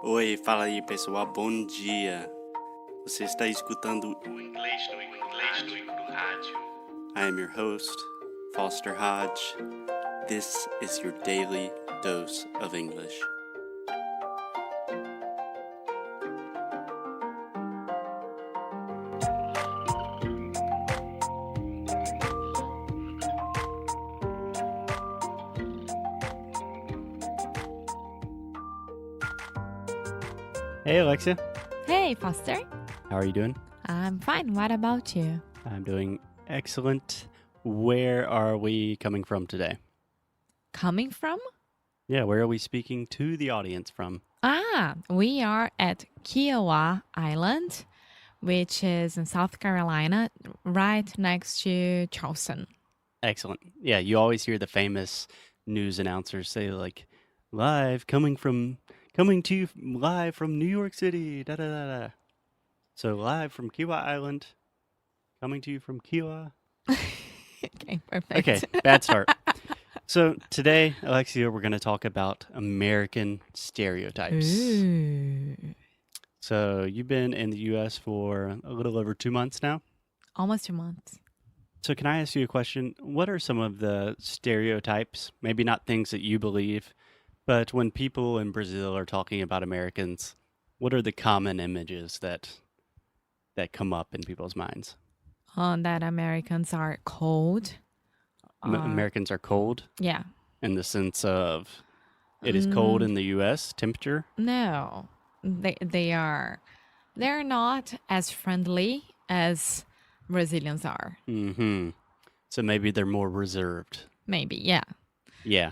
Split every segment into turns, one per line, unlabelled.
Oi, fala aí pessoal, bom dia. Você está escutando o Inglês no Rádio. I am your host, Foster Hodge. This is your daily dose of English. Hey Alexia,
Hey, Foster.
how are you doing?
I'm fine. What about you?
I'm doing excellent. Where are we coming from today?
Coming from?
Yeah, where are we speaking to the audience from?
We are at Kiowa Island, which is in South Carolina, right next to Charleston.
Excellent. Yeah, you always hear the famous news announcers say like, coming to you live from New York City, da da da da. So live from Kiowa Island, coming to you from Kiowa.
Okay, perfect.
Okay, bad start. So today, Alexia, we're going to talk about American stereotypes.
Ooh.
So you've been in the U.S. for a little over 2 months now.
Almost 2 months.
So can I ask you a question? What are some of the stereotypes, maybe not things that you believe, but when people in Brazil are talking about Americans, what are the common images that come up in people's minds?
That Americans are cold.
Americans are cold
Yeah.
in the sense of it is cold in the U.S. temperature.
No. They're not as friendly as Brazilians are.
Mm-hmm. So maybe they're more reserved.
Maybe, yeah.
Yeah.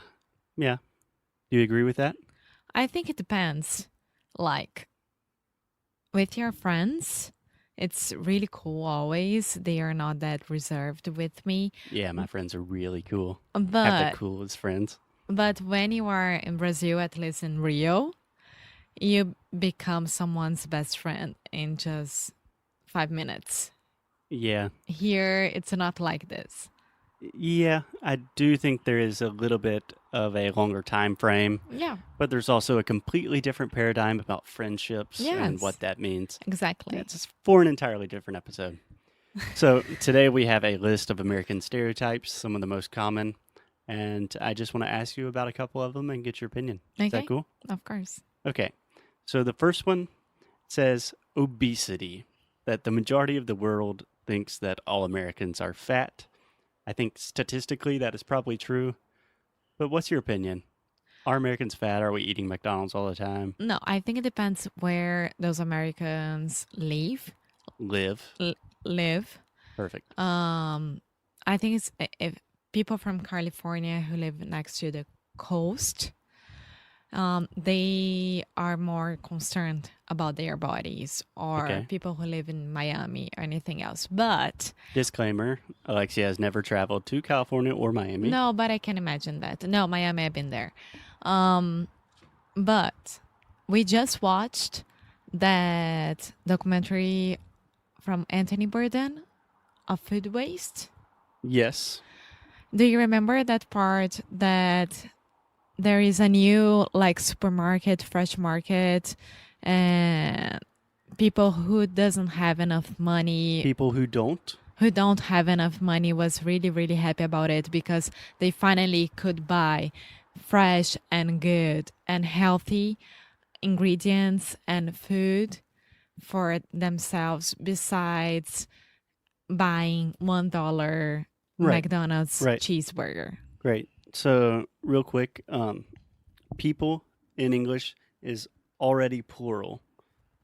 Yeah. Do you agree with that?
I think it depends. Like, with your friends, it's really cool always. They are not that reserved with me.
Yeah, my friends are really cool. Have
But
the coolest friends.
but when you are in Brazil, at least in Rio, you become someone's best friend in just 5 minutes.
Yeah.
Here, it's not like this.
Yeah, I do think there is a little bit of a longer time frame,
Yeah,
but there's also a completely different paradigm about friendships and
Yes.
what that means.
exactly.
It's for an entirely different episode. So today we have a list of American stereotypes, some of the most common, and I just want to ask you about a couple of them and get your opinion. Is that
Okay.
cool?
Of course.
Okay. So the first one says obesity, that the majority of the world thinks that all Americans are fat. I think statistically that is probably true. But what's your opinion? Are Americans fat? Are we eating McDonald's all the time?
No, I think it depends where those Americans live. Live.
Perfect.
I think it's if people from California who live next to the coast, they are more concerned about their bodies, or
Okay.
people who live in Miami or anything else. But
Disclaimer, Alexia has never traveled to California or Miami.
no, but I can imagine that. No, Miami, I've been there. But we just watched that documentary from Anthony Bourdain of food waste.
Yes.
Do you remember that part that there is a new like supermarket, fresh market, and people who doesn't have enough money,
People who don't?
who don't have enough money was really, really happy about it because they finally could buy fresh and good and healthy ingredients and food for themselves besides buying $1
Right.
McDonald's
Right.
cheeseburger.
Great. So, real quick, people in English is already plural.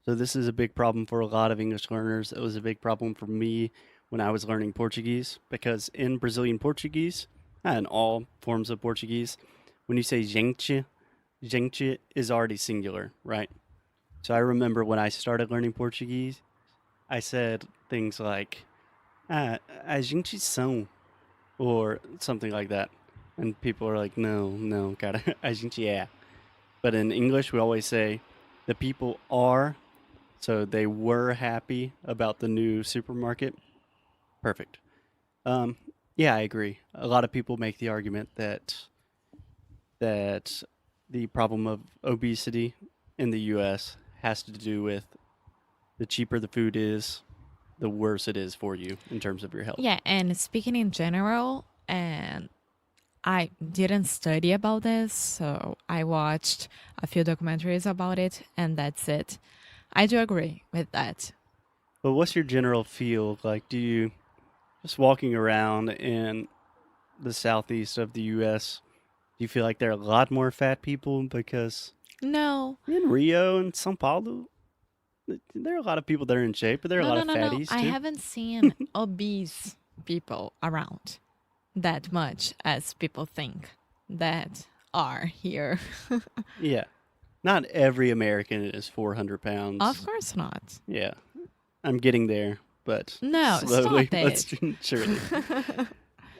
So, this is a big problem for a lot of English learners. It was a big problem for me when I was learning Portuguese because in Brazilian Portuguese, and all forms of Portuguese, when you say gente, gente is already singular, right? So, I remember when I started learning Portuguese, I said things like, a gente são, or something like that. And people are like, no, cara, a gente é. But in English, we always say, the people are, so they were happy about the new supermarket. Perfect. Yeah, I agree. A lot of people make the argument that the problem of obesity in the U.S. has to do with the cheaper the food is, the worse it is for you in terms of your health.
Yeah, and speaking in general, and I didn't study about this, so I watched a few documentaries about it, and that's it. I do agree with that.
But what's your general feel? Like, do you just walking around in the southeast of the U.S., do you feel like there are a lot more fat people? Because
No,
in Rio and Sao Paulo, there are a lot of people that are in shape, but there are a
no,
lot
no,
of
no, no.
fatties
I
too.
haven't seen obese people around that much as people think that are here.
Yeah. Not every American is 400
Of
pounds.
course not.
Yeah. I'm getting there, but
No,
slowly,
stop
but
it.
surely.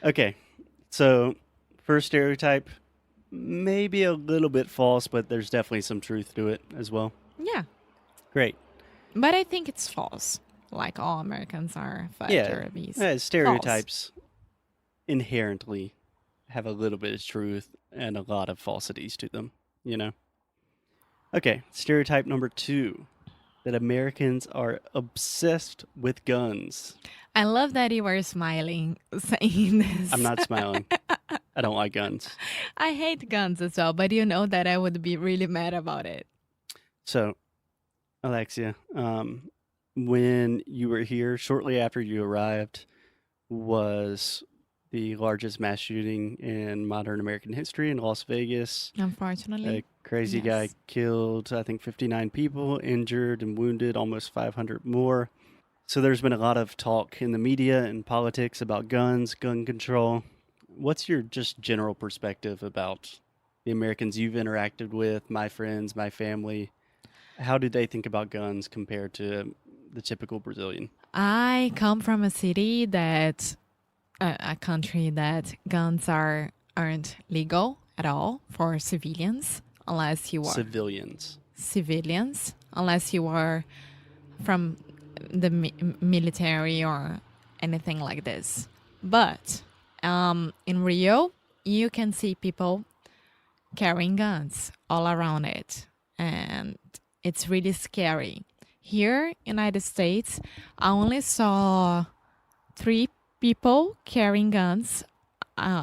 Okay. So, first stereotype, maybe a little bit false, but there's definitely some truth to it as well.
Yeah,
Great.
but I think it's false. Like all Americans are fat
Yeah.
or obese. False.
Stereotypes inherently have a little bit of truth and a lot of falsities to them, you know? Okay. Stereotype number 2, that Americans are obsessed with guns.
I love that you were smiling saying this.
I'm not smiling. I don't like guns.
I hate guns as well, but you know that I would be really mad about it.
So, Alexia, when you were here, shortly after you arrived, was the largest mass shooting in modern American history in Las Vegas.
Unfortunately.
A crazy guy
Yes.
killed, I think, 59 people, injured and wounded almost 500 more. So there's been a lot of talk in the media and politics about guns, gun control. What's your just general perspective about the Americans you've interacted with, my friends, my family? How do they think about guns compared to the typical Brazilian?
I come from a city that, a country that guns aren't legal at all for civilians, unless you are
Civilians.
civilians, unless you are from the military or anything like this. But in Rio, you can see people carrying guns all around it, and it's really scary. Here, United States, I only saw 3 people carrying guns.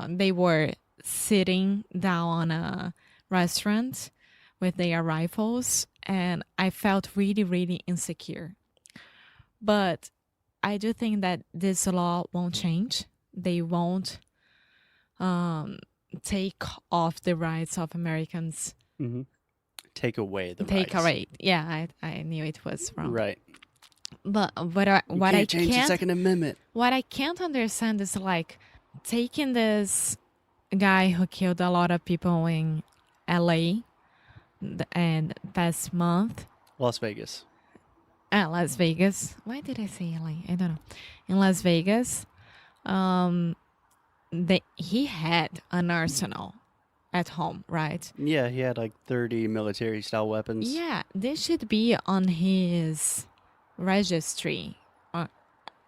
They were sitting down on a restaurant with their rifles, and I felt really, really insecure. But I do think that this law won't change. They won't take off the rights of Americans.
Mm-hmm. Take away the
Take
rights.
away. Yeah, I knew it was wrong.
Right.
But what
You can't change the Second Amendment.
what I can't understand is like taking this guy who killed a lot of people in LA and past month.
Las Vegas.
Las Vegas. Why did I say LA? I don't know. In Las Vegas, he had an arsenal at home, right?
Yeah, he had like 30 military style weapons.
Yeah, this should be on his registry,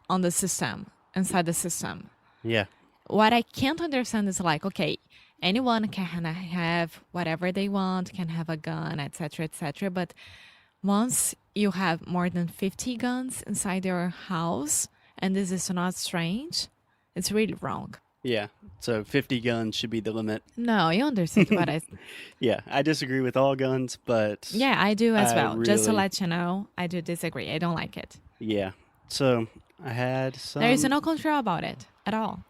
on the system, inside the system.
Yeah.
What I can't understand is like, okay, anyone can have whatever they want, can have a gun, etc., etc. But once you have more than 50 guns inside your house, and this is not strange, it's really wrong.
Yeah. So 50 guns should be the limit.
No, you understand what I...
Yeah, I disagree with all guns, but
Yeah, I do as
I
well. Just to
really-
let you know, I do disagree. I don't like it.
yeah. So I had some.
There is no control about it at all.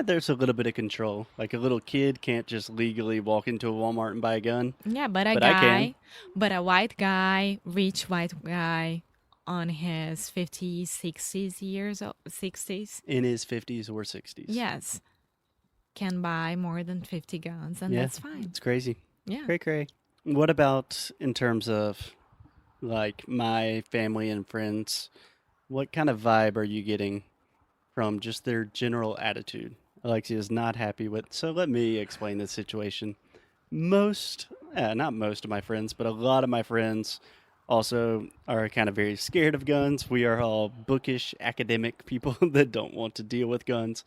There's a little bit of control. Like a little kid can't just legally walk into a Walmart and buy a gun.
Yeah, but
But I can.
a white guy, rich white guy on his 50s, 60s years, 60s,
In his 50s or 60s.
yes, can buy more than 50 guns, and
Yeah.
that's fine.
It's crazy.
Yeah.
Cray. What about in terms of like my family and friends? What kind of vibe are you getting from just their general attitude? Alexia is not happy with. So let me explain the situation. Not most of my friends, but a lot of my friends also are kind of very scared of guns. We are all bookish academic people that don't want to deal with guns.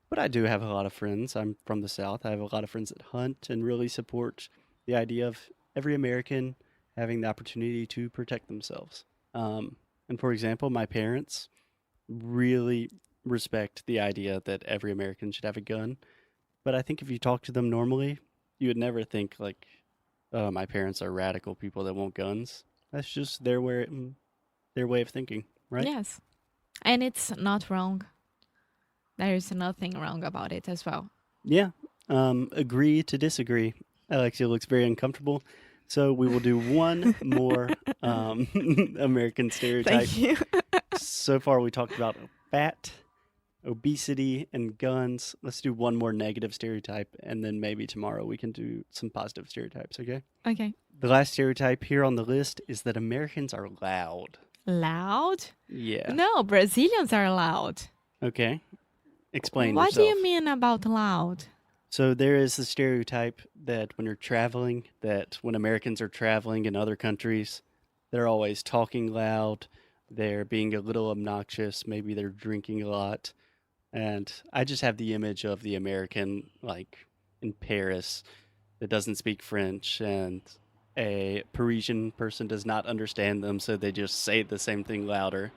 But I do have a lot of friends. I'm from the South. I have a lot of friends that hunt and really support the idea of every American having the opportunity to protect themselves. And for example, my parents really respect the idea that every American should have a gun. But I think if you talk to them normally, you would never think like, "Oh, my parents are radical people that want guns." That's just their way of thinking, right?
Yes. And it's not wrong. There is nothing wrong about it as well.
Yeah. Agree to disagree. Alexia looks very uncomfortable. So we will do one more American stereotype.
Thank you.
So far, we talked about fat, obesity, and guns. Let's do one more negative stereotype, and then maybe tomorrow we can do some positive stereotypes, okay?
Okay.
The last stereotype here on the list is that Americans are loud.
Loud?
Yeah.
No, Brazilians are loud.
Okay. Explain
What do
yourself.
you mean about loud?
So there is the stereotype that when you're traveling, that when Americans are traveling in other countries, they're always talking loud, they're being a little obnoxious, maybe they're drinking a lot. And I just have the image of the American, like in Paris, that doesn't speak French, and a Parisian person does not understand them, so they just say the same thing louder.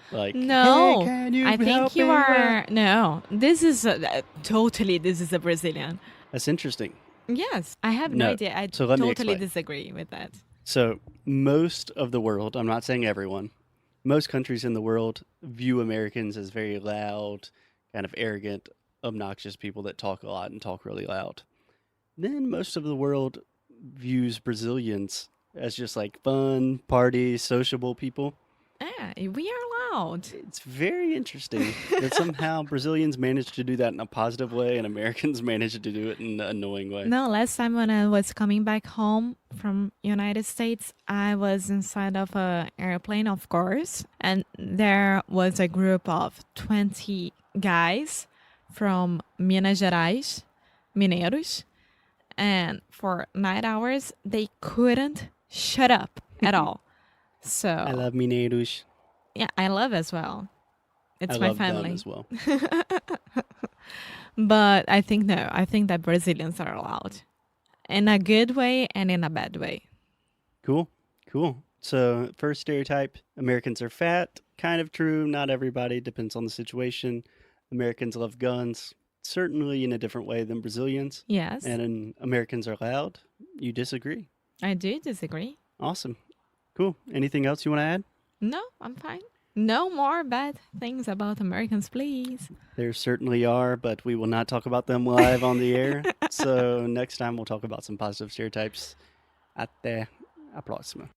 Like,
No,
hey, can you
I think
help
you
me with-"
are. No, this is totally. This is a Brazilian.
That's interesting.
Yes, I have no
No.
idea. I
So let me
totally
explain.
disagree with that.
So most of the world, I'm not saying everyone, most countries in the world view Americans as very loud, kind of arrogant, obnoxious people that talk a lot and talk really loud. Then most of the world views Brazilians as just like fun, party, sociable people.
Yeah, we are loud.
It's very interesting that somehow Brazilians manage to do that in a positive way and Americans manage to do it in an annoying way.
No, last time when I was coming back home from United States, I was inside of a airplane, of course, and there was a group of 20 guys from Minas Gerais, Mineiros, and for 9 hours they couldn't shut up at all. So
I love Mineiros.
yeah, I love as well. It's
I
my
love them
family.
as well.
But I think no, I think that Brazilians are loud. In a good way and in a bad way.
Cool. So, first stereotype, Americans are fat. Kind of true. Not everybody. Depends on the situation. Americans love guns. Certainly in a different way than Brazilians.
Yes,
And Americans are loud. You disagree.
I do disagree.
Awesome. Cool. Anything else you want to add?
No, I'm fine. No more bad things about Americans, please.
There certainly are, but we will not talk about them live on the air. So, next time we'll talk about some positive stereotypes. Até a próxima.